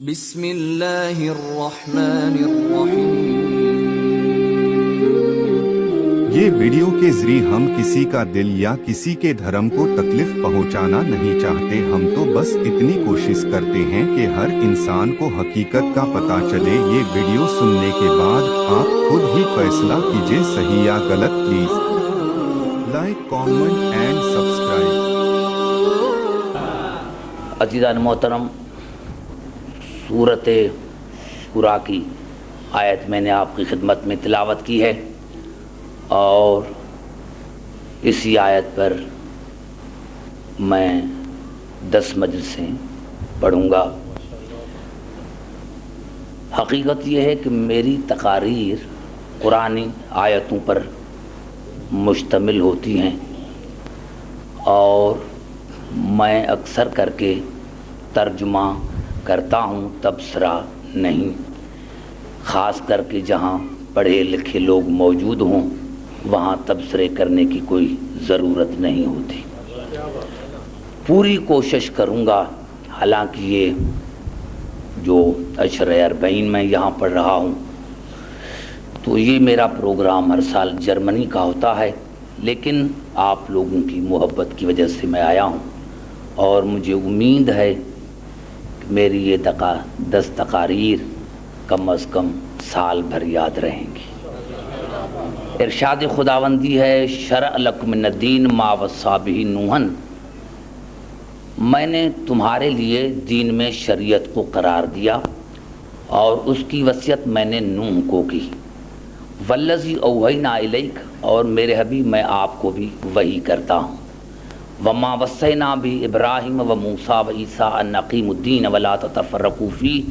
بسم اللہ الرحمن الرحیم۔ یہ ویڈیو کے ذریعے ہم کسی کا دل یا کسی کے دھرم کو تکلیف پہنچانا نہیں چاہتے، ہم تو بس اتنی کوشش کرتے ہیں کہ ہر انسان کو حقیقت کا پتہ چلے۔ یہ ویڈیو سننے کے بعد آپ خود ہی فیصلہ کیجئے صحیح یا غلط۔ Please like, comment and subscribe. عزیزان محترم، سورۃ شورا کی آیت میں نے آپ کی خدمت میں تلاوت کی ہے اور اسی آیت پر میں 10 مجلسیں پڑھوں گا۔ حقیقت یہ ہے کہ میری تقاریر قرآنی آیتوں پر مشتمل ہوتی ہیں اور میں اکثر کر کے ترجمہ کرتا ہوں، تبصرہ نہیں۔ خاص کر کے جہاں پڑھے لکھے لوگ موجود ہوں وہاں تبصرے کرنے کی کوئی ضرورت نہیں ہوتی۔ پوری کوشش کروں گا، حالانکہ یہ جو اشر 40 میں یہاں پڑھ رہا ہوں تو یہ میرا پروگرام ہر سال جرمنی کا ہوتا ہے، لیکن آپ لوگوں کی محبت کی وجہ سے میں آیا ہوں اور مجھے امید ہے کہ میری یہ 10 تقاریر کم از کم سال بھر یاد رہیں گی۔ ارشاد خداوندی ہے، شرع لکم من الدین ما وصی بہ نوحا، میں نے تمہارے لیے دین میں شریعت کو قرار دیا اور اس کی وصیت میں نے نوح کو کی۔ والذی اوحینا الیک، اور میرے حبیب میں آپ کو بھی وحی کرتا ہوں۔ وما وصینا بہ ابراہیم و موسیٰ و عیسیٰ ان اقیموا الدین ولا تتفرقوا فیہ،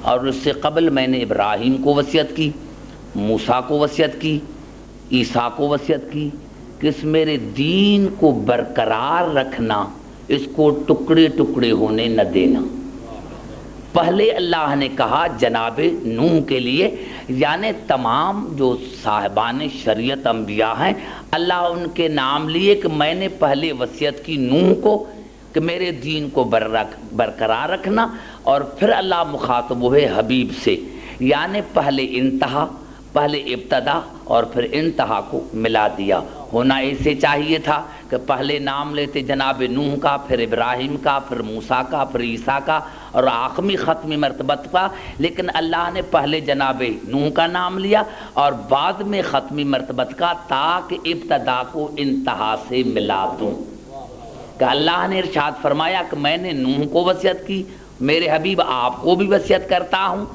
اور اس سے قبل میں نے ابراہیم کو وصیت کی، موسیٰ کو وصیت کی، عیسیٰ کو وصیت کی کہ اس میرے دین کو برقرار رکھنا، اس کو ٹکڑے ٹکڑے ہونے نہ دینا۔ پہلے اللہ نے کہا جناب نوح کے لیے، یعنی تمام جو صاحبان شریعت انبیاء ہیں، اللہ ان کے نام لیے کہ میں نے پہلے وصیت کی نوح کو کہ میرے دین کو برقرار رکھنا، اور پھر اللہ مخاطب ہوئے حبیب سے، یعنی پہلے انتہا، پہلے ابتدا اور پھر انتہا کو ملا دیا۔ ہونا ایسے چاہیے تھا کہ پہلے نام لیتے جناب نوح کا، پھر ابراہیم کا، پھر موسیٰ کا، پھر عیسیٰ کا اور آخری ختمی مرتبت کا، لیکن اللہ نے پہلے جناب نوح کا نام لیا اور بعد میں ختمی مرتبت کا، تاکہ ابتدا کو انتہا سے ملا دوں۔ کہ اللہ نے ارشاد فرمایا کہ میں نے نوح کو وصیت کی، میرے حبیب آپ کو بھی وصیت کرتا ہوں،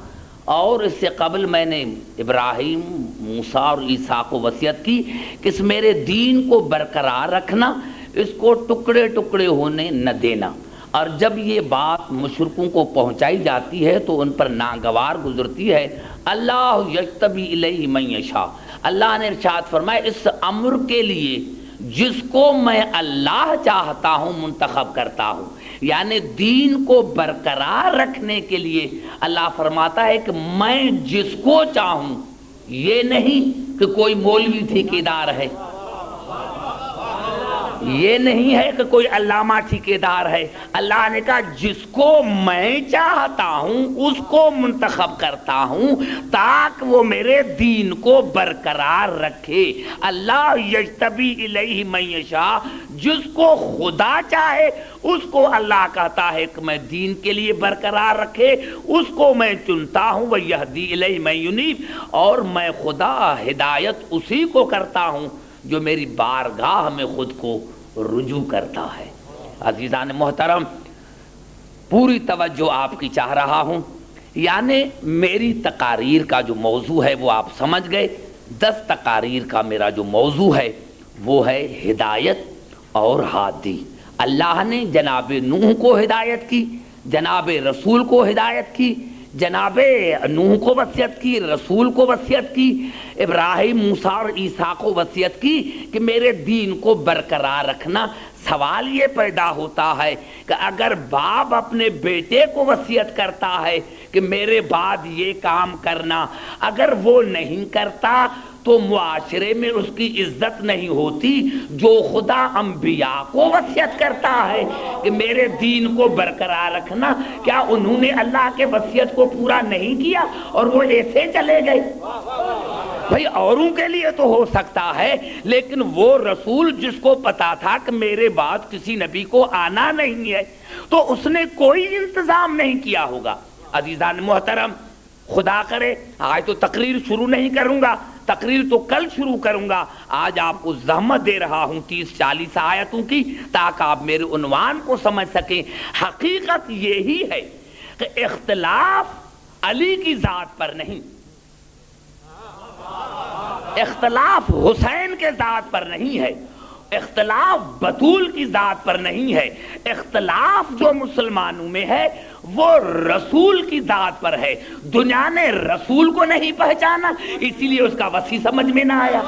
اور اس سے قبل میں نے ابراہیم، موسیٰ اور عیسیٰ کو وصیت کی کہ اس میرے دین کو برقرار رکھنا، اس کو ٹکڑے ٹکڑے ہونے نہ دینا۔ اور جب یہ بات مشرکوں کو پہنچائی جاتی ہے تو ان پر ناگوار گزرتی ہے۔ اللہ یجتبی الیہ من یشاء، اللہ نے ارشاد فرمایا اس امر کے لیے جس کو میں اللہ چاہتا ہوں منتخب کرتا ہوں، یعنی دین کو برقرار رکھنے کے لیے اللہ فرماتا ہے کہ میں جس کو چاہوں، یہ نہیں کہ کوئی مولوی ٹھیکیدار ہے، یہ نہیں ہے کہ کوئی علامہ ٹھیکیدار ہے، اللہ نے کہا جس کو میں چاہتا ہوں اس کو منتخب کرتا ہوں تاکہ وہ میرے دین کو برقرار رکھے۔ اللہ یجتبی الیہ من یشاء، جس کو خدا چاہے اس کو اللہ کہتا ہے کہ میں دین کے لیے برقرار رکھے، اس کو میں چنتا ہوں۔ وَیَہْدِی الیہ مَن یُنِیبُ، اور میں خدا ہدایت اسی کو کرتا ہوں جو میری بارگاہ میں خود کو رجوع کرتا ہے۔ عزیزان محترم، پوری توجہ آپ کی چاہ رہا ہوں، یعنی میری تقاریر کا جو موضوع ہے وہ آپ سمجھ گئے۔ 10 تقاریر کا میرا جو موضوع ہے وہ ہے ہدایت اور ہادی۔ اللہ نے جناب نوح کو ہدایت کی، جناب رسول کو ہدایت کی، جناب نوح کو وصیت کی، رسول کو وصیت کی، ابراہیم، موسیٰ اور عیسیٰ کو وصیت کی کہ میرے دین کو برقرار رکھنا۔ سوال یہ پیدا ہوتا ہے کہ اگر باپ اپنے بیٹے کو وصیت کرتا ہے کہ میرے بعد یہ کام کرنا، اگر وہ نہیں کرتا تو معاشرے میں اس کی عزت نہیں ہوتی جو خدا انبیاء کو وصیت کرتا ہے کہ میرے دین کو برقرار رکھنا. کیا انہوں نے اللہ کے وصیت کو پورا نہیں کیا اور وہ ایسے چلے گئے؟ بھئی اوروں کے لیے تو ہو سکتا ہے، لیکن وہ رسول جس کو پتا تھا کہ میرے بعد کسی نبی کو آنا نہیں ہے تو اس نے کوئی انتظام نہیں کیا ہوگا. عزیزان محترم، خدا کرے آج تو تقریر شروع نہیں کروں گا، تقریر تو کل شروع کروں گا. آج آپ کو زحمت دے رہا ہوں 30-40 آیتوں کی تاکہ آپ میرے عنوان کو سمجھ سکیں. حقیقت یہی ہے کہ اختلاف علی کی ذات پر نہیں، اختلاف حسین کے ذات پر نہیں ہے، اختلاف بطول کی ذات پر نہیں ہے. اختلاف جو مسلمانوں میں ہے وہ رسول کی ذات پر ہے. دنیا نے رسول کو نہیں پہچانا، اسی لیے اس کا وسیع سمجھ میں نہ آیا.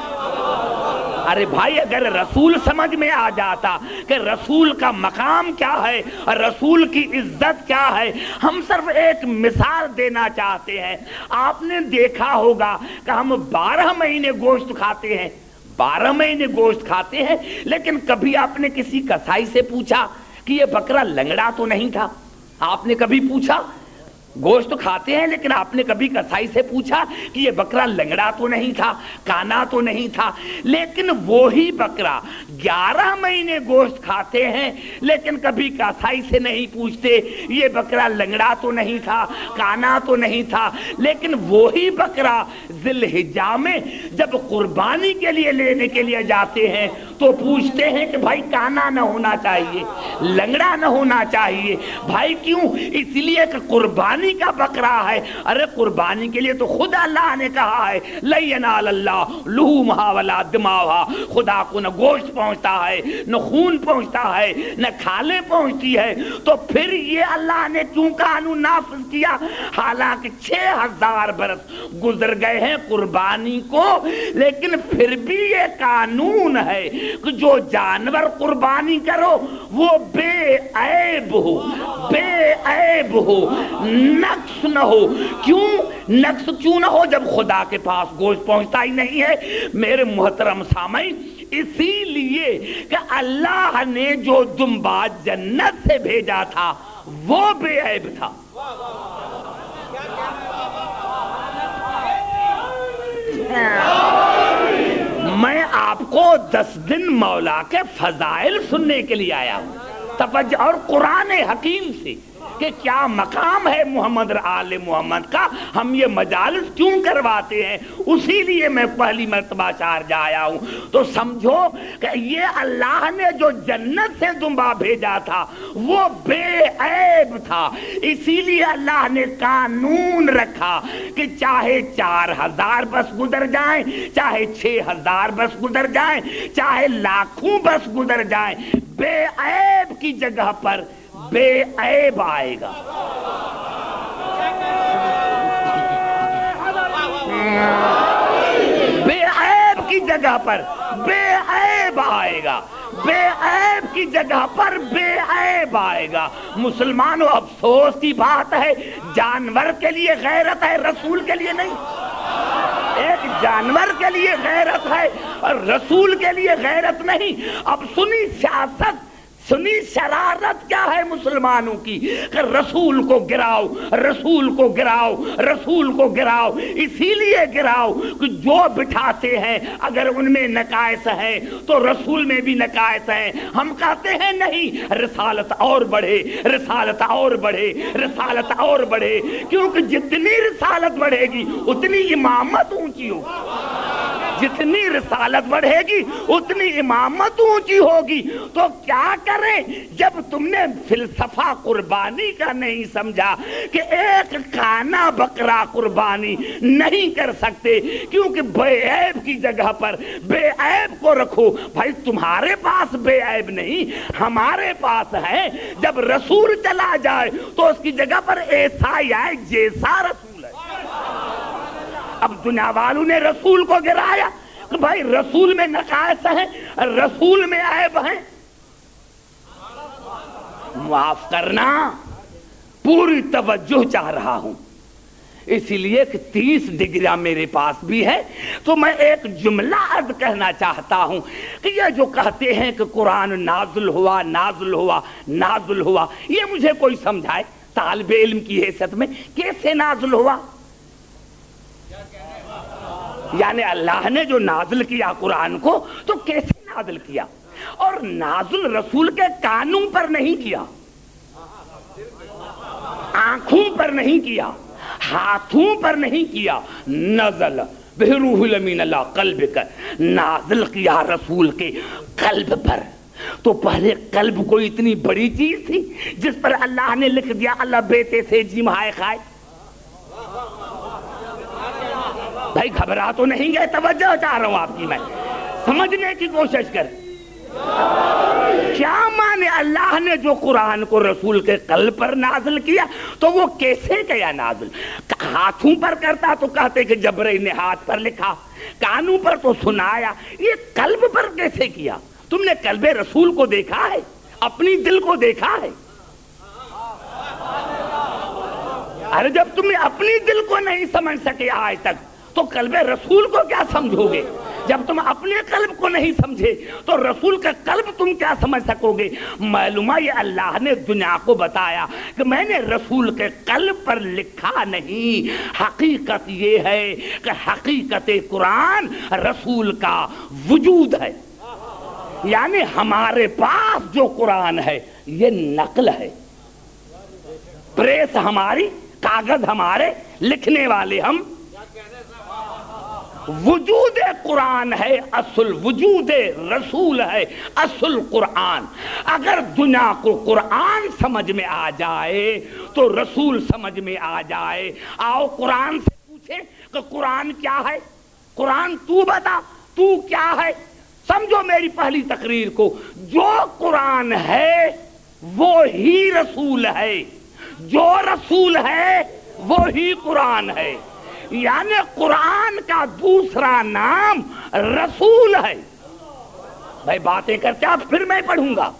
ارے بھائی اگر رسول سمجھ میں آ جاتا کہ رسول کا مقام کیا ہے اور رسول کی عزت کیا ہے. ہم صرف ایک مثال دینا چاہتے ہیں. آپ نے دیکھا ہوگا کہ ہم 12 مہینے گوشت کھاتے ہیں، 12 مہینے گوشت کھاتے ہیں، لیکن کبھی آپ نے کسی کسائی سے پوچھا کہ یہ بکرا لنگڑا تو نہیں تھا؟ آپ نے کبھی پوچھا؟ گوشت کھاتے ہیں لیکن آپ نے کبھی کسائی سے پوچھا کہ یہ بکرا لنگڑا تو نہیں تھا، کانا تو نہیں تھا؟ لیکن وہی بکرا 11 مہینے گوشت کھاتے ہیں لیکن کبھی کسائی سے نہیں پوچھتے یہ بکرا لنگڑا تو نہیں تھا، کانا تو نہیں تھا. لیکن وہی بکرا ذی الحجہ میں جب قربانی کے لیے لینے کے لیے جاتے ہیں تو پوچھتے ہیں کہ بھائی کانا نہ ہونا چاہیے، لنگڑا نہ ہونا چاہیے. بھائی کیوں؟ اس لیے کہ قربانی کا بکرا ہے. ارے قربانی کے لیے تو خود اللہ نے کہا ہے لن ینال اللہ لحومہا ولا دماؤہا. خدا کو نہ گوشت پہنچتا ہے، نہ خون پہنچتا ہے، نہ کھالیں پہنچتی ہے. تو پھر یہ اللہ نے کیوں قانون نافذ کیا؟ حالانکہ 6000 برس گزر گئے ہیں قربانی کو، لیکن پھر بھی یہ قانون ہے کہ جو جانور قربانی کرو وہ بے عیب ہو، بے عیب ہو، نقص نہ ہو. کیوں نقص کیوں نہ ہو جب خدا کے پاس گوشت پہنچتا ہی نہیں ہے؟ میرے محترم سامعین، اسی لیے کہ اللہ نے جو دمبا جنت سے بھیجا تھا وہ بے عیب تھا. میں آپ کو 10 دن مولا کے فضائل سننے کے لیے آیا ہوں. توجہ، اور قرآن حکیم سے کہ کیا مقام ہے محمد آل محمد کا، ہم یہ مجالس کیوں کرواتے ہیں، اسی لیے میں پہلی مرتبہ شارجہ آیا ہوں. تو سمجھو کہ یہ اللہ نے جو جنت سے دمبا بھیجا تھا وہ بے عیب تھا. اسی لیے اللہ نے قانون رکھا کہ چاہے 4000 بس گزر جائیں، چاہے 6000 بس گزر جائیں، چاہے لاکھوں بس گزر جائیں، بے عیب کی جگہ پر بے عیب آئے گا. بے عیب کی جگہ پر بے عیب آئے گا، بے عیب کی جگہ پر بے عیب آئے گا. مسلمانوں، افسوس کی بات ہے جانور کے لیے غیرت ہے، رسول کے لیے نہیں. ایک جانور کے لیے غیرت ہے اور رسول کے لیے غیرت نہیں. اب سنی سیاست، سنی شرارت کیا ہے مسلمانوں کی کہ رسول کو گراؤ، رسول کو گراؤ، رسول کو گراؤ. اسی لیے گراؤ کہ جو بٹھاتے ہیں اگر ان میں نقائص ہیں تو رسول میں بھی نقائص ہیں. ہم کہتے ہیں نہیں، رسالت اور بڑھے، رسالت اور بڑھے، رسالت اور بڑھے، کیونکہ جتنی رسالت بڑھے گی اتنی امامت اونچی ہوگی. جتنی رسالت بڑھے گی اتنی امامت اونچی ہوگی. تو کیا کریں جب تم نے فلسفہ قربانی کا نہیں سمجھا کہ ایک کانا بکرا قربانی نہیں کر سکتے کیونکہ بے عیب کی جگہ پر بے عیب کو رکھو. بھائی تمہارے پاس بے عیب نہیں، ہمارے پاس ہے. جب رسول چلا جائے تو اس کی جگہ پر ایسا ہی آئے جیسا رسول ہے. اب دنیا والوں نے رسول کو گرایا کہ بھائی رسول میں نقائص ہیں، رسول میں عیب ہیں. معاف کرنا، پوری توجہ چاہ رہا ہوں. اسی لیے کہ 30 ڈگریاں میرے پاس بھی ہے، تو میں ایک جملہ عرض کہنا چاہتا ہوں کہ یہ جو کہتے ہیں کہ قرآن نازل ہوا نازل ہوا نازل ہوا، یہ مجھے کوئی سمجھائے طالب علم کی حیثیت میں کیسے نازل ہوا؟ یعنی اللہ نے جو نازل کیا قرآن کو تو کیسے نازل کیا؟ اور نازل رسول کے کانوں پر نہیں کیا، آنکھوں پر نہیں کیا، ہاتھوں پر نہیں کیا، نزل بروح الامین اللہ قلب کا، نازل کیا رسول کے قلب پر۔ تو پہلے قلب کوئی اتنی بڑی چیز تھی جس پر اللہ نے لکھ دیا اللہ بیٹے سے جی مہائے کھائے؟ بھائی گھبرا تو نہیں گئے؟ توجہ چاہ رہا ہوں آپ کی، میں سمجھنے کی کوشش کر۔ کیا مانے اللہ نے جو قرآن کو رسول کے قلب پر نازل کیا تو وہ کیسے کیا نازل؟ ہاتھوں پر کرتا تو کہتے کہ جبرائیل نے ہاتھ پر لکھا، کانوں پر تو سنایا، یہ قلب پر کیسے کیا؟ تم نے قلب رسول کو دیکھا ہے؟ اپنی دل کو دیکھا ہے؟ ارے جب تم اپنی دل کو نہیں سمجھ سکے آج تک تو قلب رسول کو کیا سمجھو گے؟ جب تم اپنے قلب کو نہیں سمجھے تو رسول کا قلب تم کیا سمجھ سکو گے؟ معلومہ یہ اللہ نے دنیا کو بتایا کہ میں نے رسول کے قلب پر لکھا نہیں، حقیقت یہ ہے کہ حقیقت قرآن رسول کا وجود ہے، یعنی ہمارے پاس جو قرآن ہے یہ نقل ہے، پریس ہماری، کاغذ ہمارے، لکھنے والے ہم، وجود قرآن ہے اصل، وجود رسول ہے اصل قرآن۔ اگر دنیا کو قرآن سمجھ میں آ جائے تو رسول سمجھ میں آ جائے۔ آؤ قرآن سے پوچھیں کہ قرآن کیا ہے؟ قرآن تو بتا، تو کیا ہے؟ سمجھو میری پہلی تقریر کو، جو قرآن ہے وہی رسول ہے، جو رسول ہے وہی قرآن ہے، یعنی قرآن کا دوسرا نام رسول ہے۔ بھائی باتیں کرتے آپ، پھر میں پڑھوں گا۔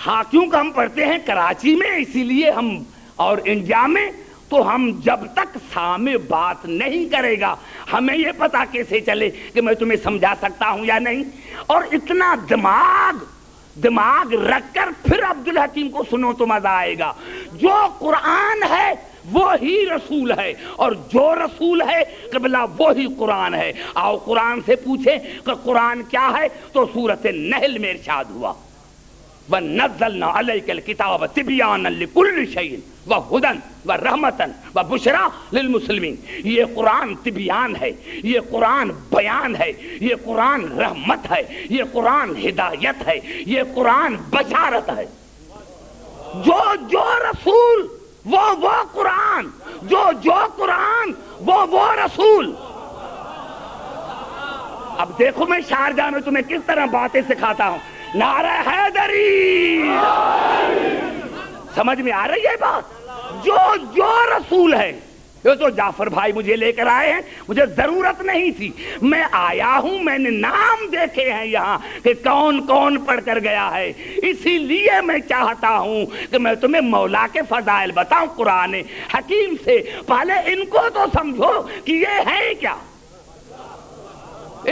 ہاں کیونکہ ہم پڑھتے ہیں کراچی میں، اسی لیے ہم، اور انڈیا میں تو ہم جب تک سامنے بات نہیں کرے گا ہمیں یہ پتا کیسے چلے کہ میں تمہیں سمجھا سکتا ہوں یا نہیں؟ اور اتنا دماغ رکھ کر پھر عبدالحکیم کو سنو تو مزہ آئے گا۔ جو قرآن ہے وہی رسول ہے، اور جو رسول ہے قبلہ وہی قرآن ہے۔ آؤ قرآن سے پوچھیں کہ قرآن کیا ہے تو سورۃ النحل میں ارشاد ہوا وَنَزَّلْنَا عَلَيْكَ الْكِتَابَ تِبْيَانًا لِكُلِّ شَيْءٍ وَهُدًى وَرَحْمَةً وَبُشْرَى لِلْمُسْلِمِينَ۔ یہ قرآن تبیان ہے، یہ قرآن بیان ہے، یہ قرآن رحمت ہے، یہ قرآن ہدایت ہے، یہ قرآن بشارت ہے۔ جو رسول وہ قرآن، جو قرآن وہ رسول۔ اب دیکھو میں شارجہ میں تمہیں کس طرح باتیں سکھاتا ہوں۔ نعرہ حیدری، سمجھ میں آ رہی ہے بات؟ جو رسول ہے، یہ تو جعفر بھائی مجھے لے کر آئے ہیں، مجھے ضرورت نہیں تھی، میں آیا ہوں، میں نے نام دیکھے ہیں یہاں کہ کون کون پڑھ کر گیا ہے، اسی لیے میں چاہتا ہوں کہ میں تمہیں مولا کے فضائل بتاؤں قرآن حکیم سے۔ پہلے ان کو تو سمجھو کہ یہ ہے کیا،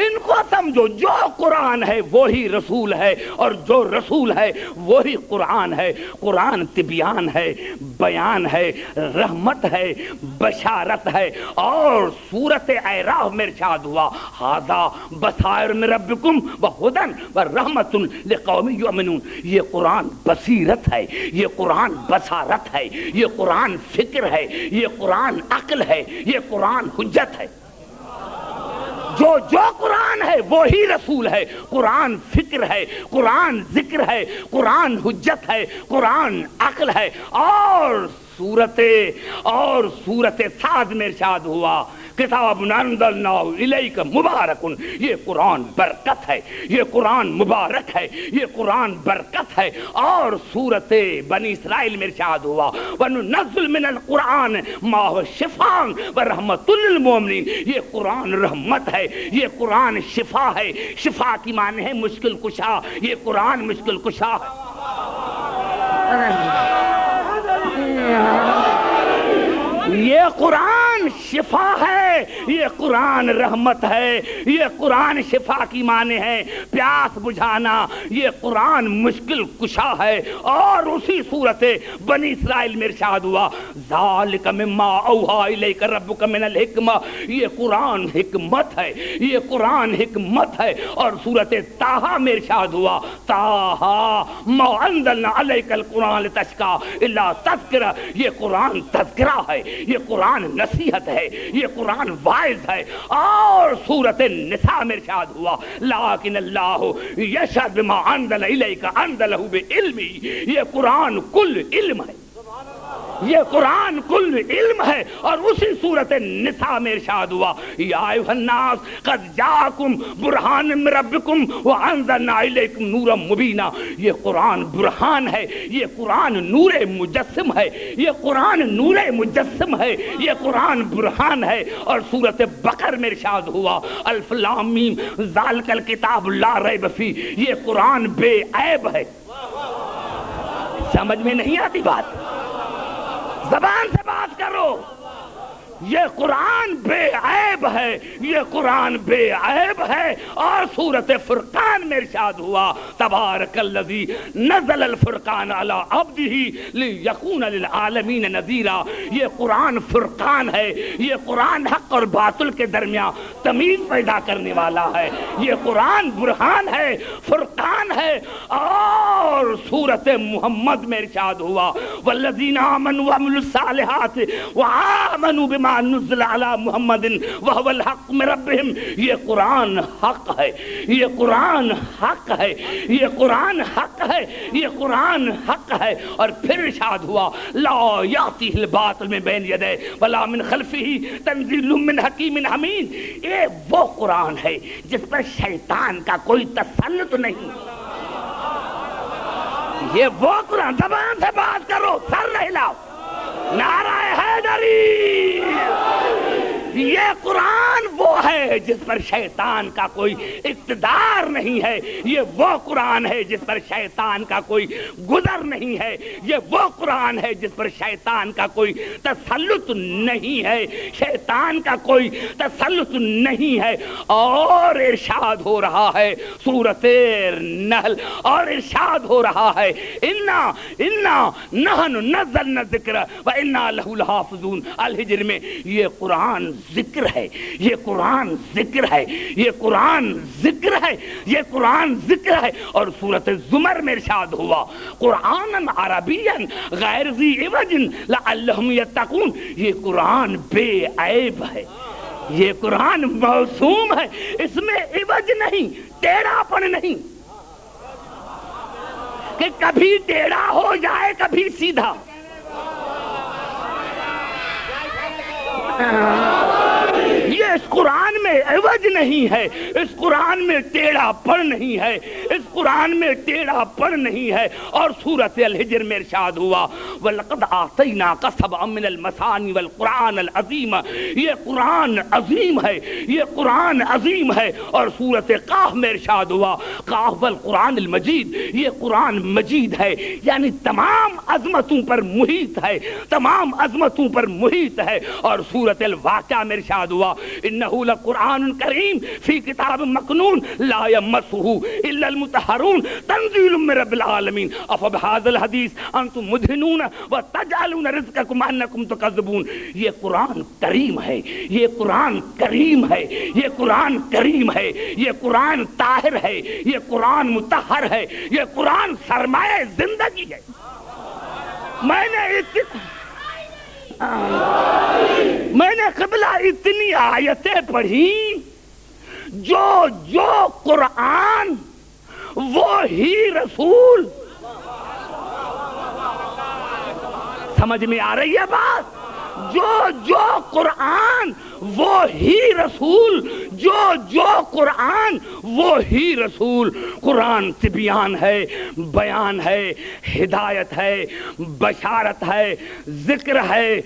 ان کو سمجھو۔ جو قرآن ہے وہی رسول ہے، اور جو رسول ہے وہی قرآن ہے۔ قرآن تبیان ہے، بیان ہے، رحمت ہے، بشارت ہے۔ اور سورۃ اعراف میں ارشاد ہوا ھذا بصائر من ربکم وہدی ورحمۃ لقوم یؤمنون۔ یہ قرآن بصیرت ہے، یہ قرآن بصارت ہے، یہ قرآن فکر ہے، یہ قرآن عقل ہے، یہ قرآن حجت ہے۔ جو قرآن ہے وہی رسول ہے۔ قرآن فکر ہے، قرآن ذکر ہے، قرآن حجت ہے، قرآن عقل ہے۔ اور سورت سعد میں ارشاد ہوا کتاب انزلناہ الیک مبارک، یہ قرآن برکت ہے، یہ قرآن مبارک ہے، یہ قرآن برکت ہے۔ اور سورت بنی اسرائیل میں ارشاد ہوا وَنُنَزِّلُ مِنَ الْقُرْآنِ مَا هُوَ شِفَاءٌ وَرَحْمَةٌ لِلْمُؤْمِنِينَ۔ یہ قرآن رحمت ہے، یہ قرآن شفا ہے۔ شفا کی معنی ہے مشکل کشا، یہ قرآن مشکل کشا ہے۔ یہ قرآن شفا ہے، یہ قرآن رحمت ہے، یہ قرآن شفا کی معنی ہے پیاس بجھانا، یہ قرآن مشکل کشا ہے۔ اور اسی صورت بنی اسرائیل میں ارشاد ہوا ذالک مما اوحی الیک ربک من الحکمہ، یہ قرآن حکمت ہے، یہ قرآن حکمت ہے۔ اور صورت طٰہٰ میں ارشاد ہوا طٰہٰ ما انزلنا علیک القرآن لتشقیٰ الا تذکرہ، یہ قرآن تذکرہ ہے، یہ قرآن نصیحت ہے، یہ قرآن واعظ ہے۔ اور صورت نساء میں ارشاد ہوا لیکن اللہ یشہد بما انزل الیک انزلہ بعلمہ، یہ قرآن کل علم ہے، یہ قرآن کل علم ہے۔ اور اسی صورت نساء میں ارشاد ہوا یا ایھا الناس قد جاءکم برہان من ربکم وانزلنا الیکم نورا مبینا، یہ قرآن برہان ہے، یہ قرآن نور مجسم ہے، یہ قرآن نور مجسم ہے، یہ قرآن برہان ہے۔ اور سورت بقر میں ارشاد ہوا الف لام میم ذالک الکتاب لا ریب فیہ، یہ قرآن بے عیب ہے۔ سمجھ میں نہیں آتی بات؟ زبان سے بات کرو۔ یہ قرآن بے عیب ہے، یہ قرآن بے عیب ہے۔ اور سورت فرقان میں ارشاد ہوا تبارک الذی نزل الفرقان علی عبدہ لیکون للعالمین نذیرا، یہ قرآن فرقان ہے، یہ قرآن حق اور باطل کے درمیان تمیز پیدا کرنے والا ہے، یہ قرآن برہان ہے، فرقان ہے۔ اور سورت محمد میں ارشاد ہوا والذین آمنوا وعملوا الصالحات وآمنوا بما نزل علی محمد وهو الحق من ربهم، یہ قرآن حق ہے، یہ قرآن حق ہے، یہ قرآن حق ہے، یہ قرآن حق ہے۔ اور پھر ارشاد ہوا لا یأتیہ الباطل من بین یدیہ ولا من خلفہ تنزیل من حکیم حمید، یہ وہ قرآن ہے جس پر شیطان کا کوئی تسلط نہیں، یہ وہ قرآن۔ زبان سے بات کرو، سر نہ ہلاؤ، نعرہ حیدری۔ یہ قرآن وہ ہے جس پر شیطان کا کوئی اقتدار نہیں ہے، یہ وہ قرآن ہے جس پر شیطان کا کوئی گزر نہیں ہے، یہ وہ قرآن ہے جس پر شیطان کا کوئی تسلط نہیں ہے، شیطان کا کوئی تسلط نہیں ہے۔ اور ارشاد ہو رہا ہے سورۃ نحل، اور ارشاد ہو رہا ہے انا نحن نزلنا الذکر وانا لہ لحافظون، الحجر میں یہ قرآن ذکر ہے، یہ قرآن ذکر ہے، یہ قرآن ذکر ہے، یہ قرآن ذکر ہے۔ اور سورۃ زمر میں ارشاد ہوا قرآن عربیا غیر ذی عوج لعلہم یتقون، یہ قرآن بے عیب ہے، یہ قرآن معصوم ہے، اس میں عوج نہیں، ٹیڑھا پن نہیں کہ کبھی ٹیڑھا ہو جائے کبھی سیدھا۔ یہ اس قرآن میں عوج نہیں ہے، اس قرآن میں ٹیڑھا پن نہیں ہے، اس قرآن میں ٹیڑھا پن نہیں ہے۔ اور سورۃ الحجر میں ارشاد ہوا وَلَقَدْ آتَيْنَاكَ سَبْعًا مِنَ الْمَثَانِي وَالْقُرْآنَ الْعَظِيمَ، یہ قرآن عظیم ہے، یہ قرآن عظیم ہے۔ اور سورۃ قاف میں ارشاد ہوا قاف والقرآن المجید، یہ قرآن مجید ہے، یعنی تمام عظمتوں پر محیط ہے، تمام عظمتوں پر محیط ہے۔ اور سورۃ الواقعہ میں ارشاد ہوا انہ لقرآن کریم فی کتاب مکنون لا یمسہ الا المطہرون تنزیل من رب العالمین افبہذا الحدیث انتم مدہنون وتجعلون رزقکم انکم تکذبون، یہ قرآن کریم ہے، یہ قرآن کریم ہے، یہ قرآن کریم ہے، یہ قرآن طاہر ہے، یہ قرآن مطہر ہے، یہ قرآن سرمایہ زندگی ہے۔ میں نے قبلہ اتنی آیتیں پڑھی جو قرآن وہی رسول، سمجھ میں آ رہی ہے بات؟ جو قرآن وہی رسول، جو قرآن وہی رسول۔ قرآن تبیان ہے، بیان ہے، ہدایت ہے، بشارت ہے، ذکر ہے،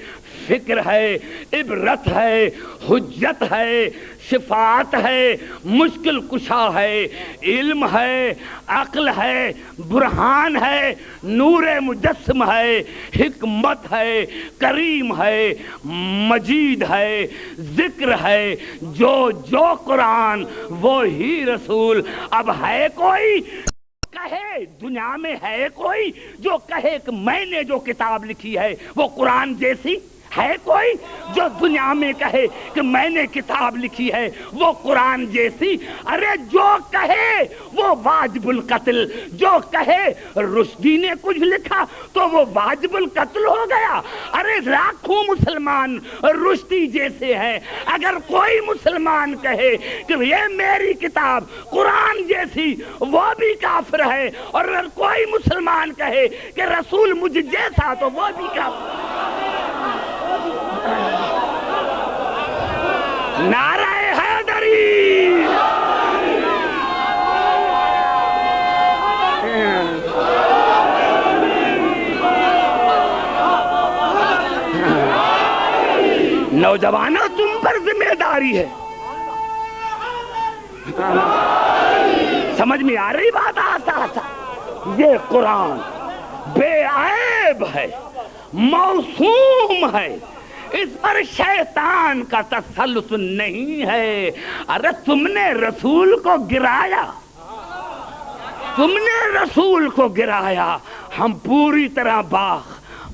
فکر ہے، عبرت ہے، حجت ہے، شفاعت ہے، مشکل کشا ہے، علم ہے، عقل ہے، برہان ہے، نور مجسم ہے، حکمت ہے، کریم ہے، مجید ہے، ذکر ہے، جو قرآن وہی رسول۔ اب ہے کوئی کہے، دنیا میں ہے کوئی جو کہے کہ میں نے جو کتاب لکھی ہے وہ قرآن جیسی؟ ہے کوئی جو دنیا میں کہے کہ میں نے کتاب لکھی ہے وہ قرآن جیسی؟ ارے جو کہے وہ واجب القتل، جو کہے رشدی نے کچھ لکھا تو وہ واجب القتل ہو گیا۔ ارے لاکھوں مسلمان رشدی جیسے ہیں، اگر کوئی مسلمان کہے کہ یہ میری کتاب قرآن جیسی وہ بھی کافر ہے، اور اگر کوئی مسلمان کہے کہ رسول مجھ جیسا تو وہ بھی کافر۔ نعرہ حیدری، نوجوانوں تم پر ذمہ داری ہے۔ سمجھ میں آ رہی بات؟ آسا یہ قرآن بے عیب ہے، موسوم ہے، اس پر شیطان کا تسلط نہیں ہے۔ ارے تم نے رسول کو گرایا، تم نے رسول کو گرایا۔ ہم پوری طرح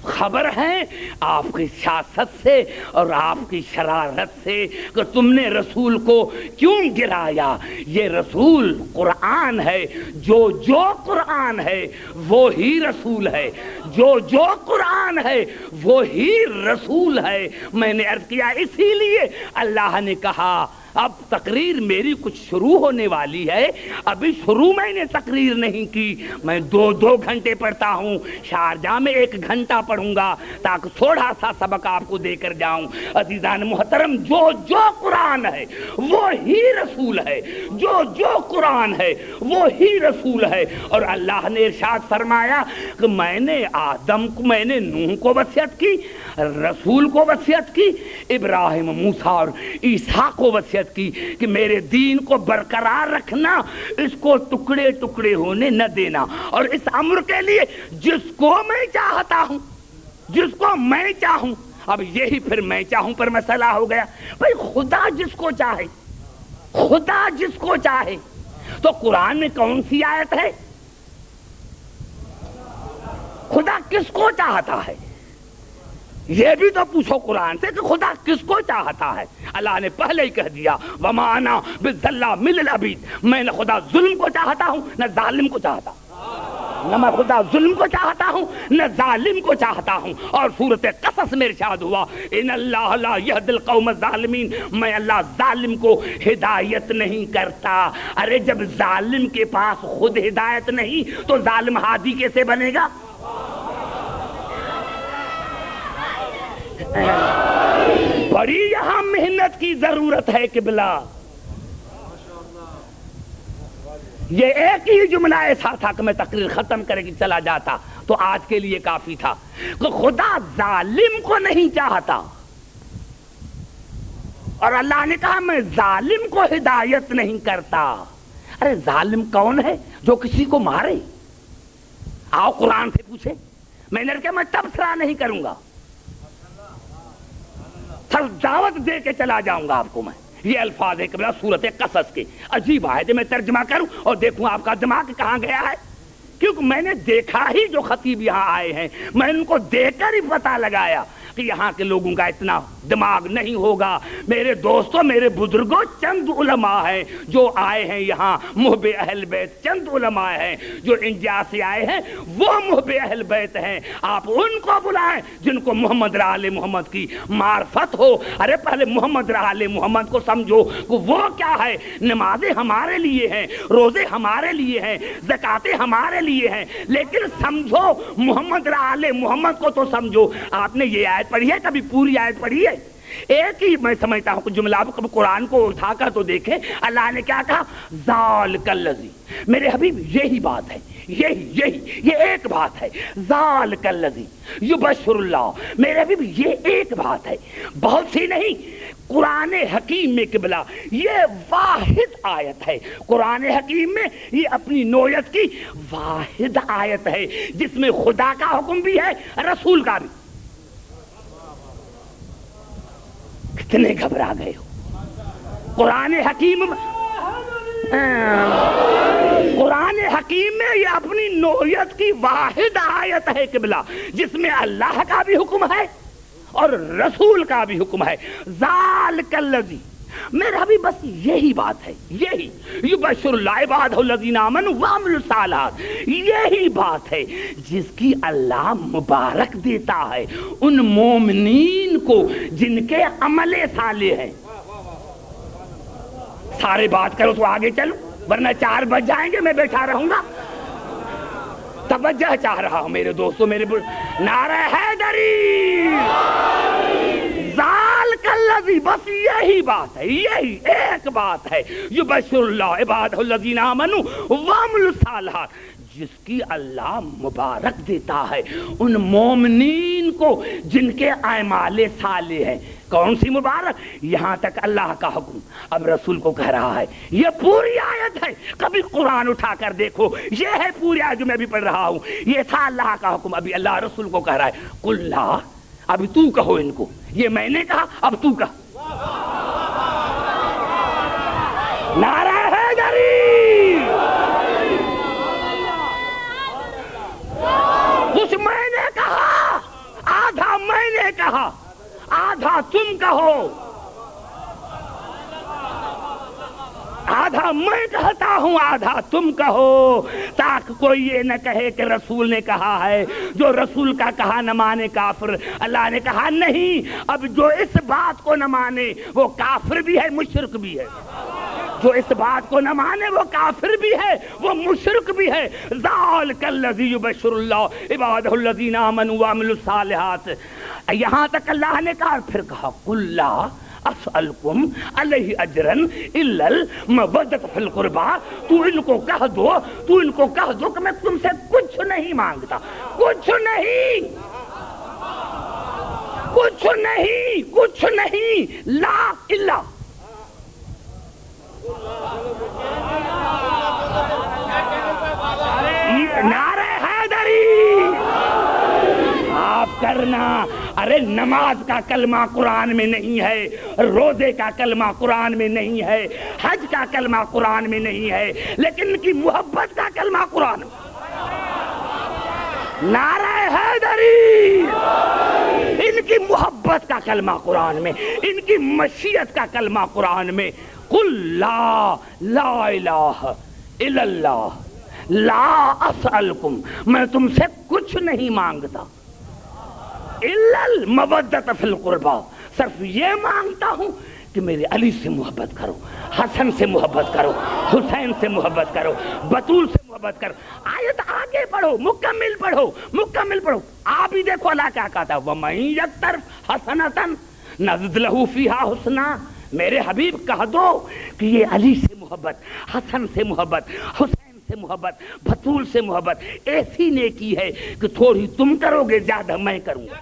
خبر ہیں آپ کی سیاست سے اور آپ کی شرارت سے کہ تم نے رسول کو کیوں گرایا۔ یہ رسول قرآن ہے، جو قرآن ہے وہی رسول ہے، جو قرآن ہے وہی رسول ہے۔ میں نے عرض کیا اسی لیے اللہ نے کہا اب تقریر میری کچھ شروع ہونے والی ہے، ابھی شروع میں نے تقریر نہیں کی، میں دو گھنٹے پڑھتا ہوں، شارجہ میں 1 گھنٹہ پڑھوں گا تاکہ تھوڑا سا سبق آپ کو دے کر جاؤں۔ عزیزان محترم، جو قرآن ہے وہی رسول ہے، جو قرآن ہے وہی رسول ہے۔ اور اللہ نے ارشاد فرمایا کہ میں نے نوح کو وصیت کی، رسول کو وصیت کی، ابراہیم، موسیٰ اور عیسیٰ کو وصیت کی کہ میرے دین کو برقرار رکھنا، اس کو ٹکڑے ٹکڑے ہونے نہ دینا۔ اور اس امر کے لیے جس کو میں چاہتا ہوں، جس کو میں چاہوں، اب یہی پھر میں چاہوں پر مسئلہ ہو گیا۔ بھئی خدا جس کو چاہے، خدا جس کو چاہے، تو قرآن میں کون سی آیت ہے؟ خدا کس کو چاہتا ہے یہ بھی تو پوچھو قرآن سے کہ خدا کس کو چاہتا ہے۔ اللہ نے پہلے ہی کہہ دیا وَمَا أَنَا بِالظَّلَّامِ لِلْعَبِيدِ، میں نہ خدا ظلم کو چاہتا ہوں نہ ظالم کو چاہتا ہوں، نہ میں خدا ظلم کو چاہتا ہوں نہ ظالم کو چاہتا ہوں۔ اور سورۃ قصص میں ارشاد ہوا ان اللہ لا یہدی القوم الظالمین، میں اللہ ظالم کو ہدایت نہیں کرتا۔ ارے جب ظالم کے پاس خود ہدایت نہیں تو ظالم ہادی کیسے بنے گا؟ بڑی یہاں محنت کی ضرورت ہے قبلہ۔ یہ ایک ہی جملہ ایسا تھا کہ میں تقریر ختم کرے گی چلا جاتا تو آج کے لیے کافی تھا کہ خدا ظالم کو نہیں چاہتا، اور اللہ نے کہا میں ظالم کو ہدایت نہیں کرتا۔ ارے ظالم کون ہے جو کسی کو مارے؟ آؤ قرآن سے پوچھے۔ میں نے کہا میں تبصرہ نہیں کروں گا، دعوت دے کے چلا جاؤں گا آپ کو۔ میں یہ الفاظ ہے قبلہ سورۃ قصص کے، عجیب آیت ہے، میں ترجمہ کروں اور دیکھوں آپ کا دماغ کہاں گیا ہے، کیونکہ میں نے دیکھا ہی جو خطیب یہاں آئے ہیں میں ان کو دیکھ کر ہی پتہ لگایا کہ یہاں کے لوگوں کا اتنا دماغ نہیں ہوگا۔ میرے دوستوں، میرے بزرگوں، چند علماء ہیں جو آئے ہیں یہاں محب اہل بیت، چند علماء ہیں جو انڈیا سے آئے ہیں وہ محب اہل بیت ہیں۔ آپ ان کو بلائیں جن کو محمد آل محمد کی معرفت ہو۔ ارے پہلے محمد آل محمد کو سمجھو کہ وہ کیا ہے۔ نمازیں ہمارے لیے ہیں، روزے ہمارے لیے ہیں، زکاتیں ہمارے لیے ہیں، لیکن سمجھو محمد آل محمد کو تو سمجھو۔ آپ نے یہ آیت پڑھی ہے؟ کبھی پوری آیت پڑھی ہے؟ ایک ہی میں سمجھتا ہوں کہ جملہ آپ کب قرآن کو اٹھا کر تو دیکھیں، اللہ نے کیا کہا؟ ذالک الذی، میرے حبیب یہی بات ہے، یہ ایک بات ہے، ذالک الذی یبشر اللہ، میرے حبیب یہ ایک بات ہے، بہت سی نہیں۔ قرآن حکیم میں قبلہ یہ واحد آیت ہے، قرآن حکیم میں یہ اپنی نوعیت کی واحد آیت ہے جس میں خدا کا حکم بھی ہے، رسول کا بھی۔ کتنے گھبرا گئے ہو؟ قرآن حکیم میں یہ اپنی نوعیت کی واحد آیت ہے قبلہ، جس میں اللہ کا بھی حکم ہے اور رسول کا بھی حکم ہے۔ ذالک الذی، میرا بھی بس یہی بات ہے، یہی یبشر اللہ عبادہ الذین آمنوا وعملوا الصالحات، یہی بات ہے جس کی اللہ مبارک دیتا ہے ان مومنین کو جن کے عمل صالح ہیں۔ سارے بات کرو تو آگے چلو، ورنہ 4 بج جائیں گے، میں بیٹھا رہوں گا۔ توجہ چاہ رہا ہوں میرے دوستوں، میرے نعرہ حیدری، ذالک الذی، بس یہی بات ہے، یہی ایک بات ہے، یبشر اللہ عبادہ الذین آمنوا وعملوا الصالحات، جس کی اللہ مبارک دیتا ہے ان مومنین کو جن کے اعمال صالح ہیں۔ کون سی مبارک؟ یہاں تک اللہ کا حکم اب رسول کو کہہ رہا ہے، یہ پوری آیت ہے، کبھی قرآن اٹھا کر دیکھو، یہ ہے پوری آیت جو میں بھی پڑھ رہا ہوں، یہ تھا اللہ کا حکم، ابھی اللہ رسول کو کہہ رہا ہے قل لا، ابھی تو کہو ان کو، یہ میں نے کہا اب تو کہا۔ نعرہ حیدری، کچھ میں نے کہا، آدھا میں نے کہا، آدھا تم کہو، آدھا میں کہتا ہوں آدھا تم کہو، تاکہ کوئی یہ نہ کہے کہ رسول نے کہا ہے جو رسول کا کہا نہ مانے کافر۔ اللہ نے کہا نہیں، اب جو اس بات کو نہ مانے وہ کافر بھی ہے مشرک بھی ہے، جو اس بات کو نہ مانے وہ کافر بھی ہے وہ مشرک بھی ہے۔ ذالک الذی یبشر اللہ عبادہ الذین آمنوا وعملوا الصالحات، یہاں تک اللہ نے کہا، پھر کہا قل لا اسألکم علیہ اجرا الا المودۃ فی القربی، تو ان کو کہہ دو کہ میں تم سے کچھ نہیں مانگتا، کچھ نہیں، لا الا، نعرہ حیدری آپ کرنا۔ ارے نماز کا کلمہ قرآن میں نہیں ہے، روزے کا کلمہ قرآن میں نہیں ہے، حج کا کلمہ قرآن میں نہیں ہے، لیکن ان کی محبت کا کلمہ قرآن میں۔ نعرہ حیدری، ان کی محبت کا کلمہ قرآن میں، ان کی مشیت کا کلمہ قرآن میں۔ قل لا الہ الا اللہ، لا اسألکم، میں تم سے کچھ نہیں مانگتا، الا المودۃ فی القربی، صرف یہ مانگتا ہوں کہ میرے علی سے محبت کرو، حسن سے محبت کرو، حسین سے محبت کرو، بطول سے محبت کرو۔ آیت آگے پڑھو، مکمل پڑھو، آپ ہی دیکھو اللہ کیا کہتا ہے، وَمَن یَقْتَرِف حَسَنَةً نَزِدْ لَهُ فِيهَا حُسْنًا، میرے حبیب کہہ دو کہ یہ علی سے محبت، حسن سے محبت، حسین سے محبت، بطول سے محبت ایسی نیکی ہے کہ تھوڑی تم کرو گے زیادہ میں کروں گا۔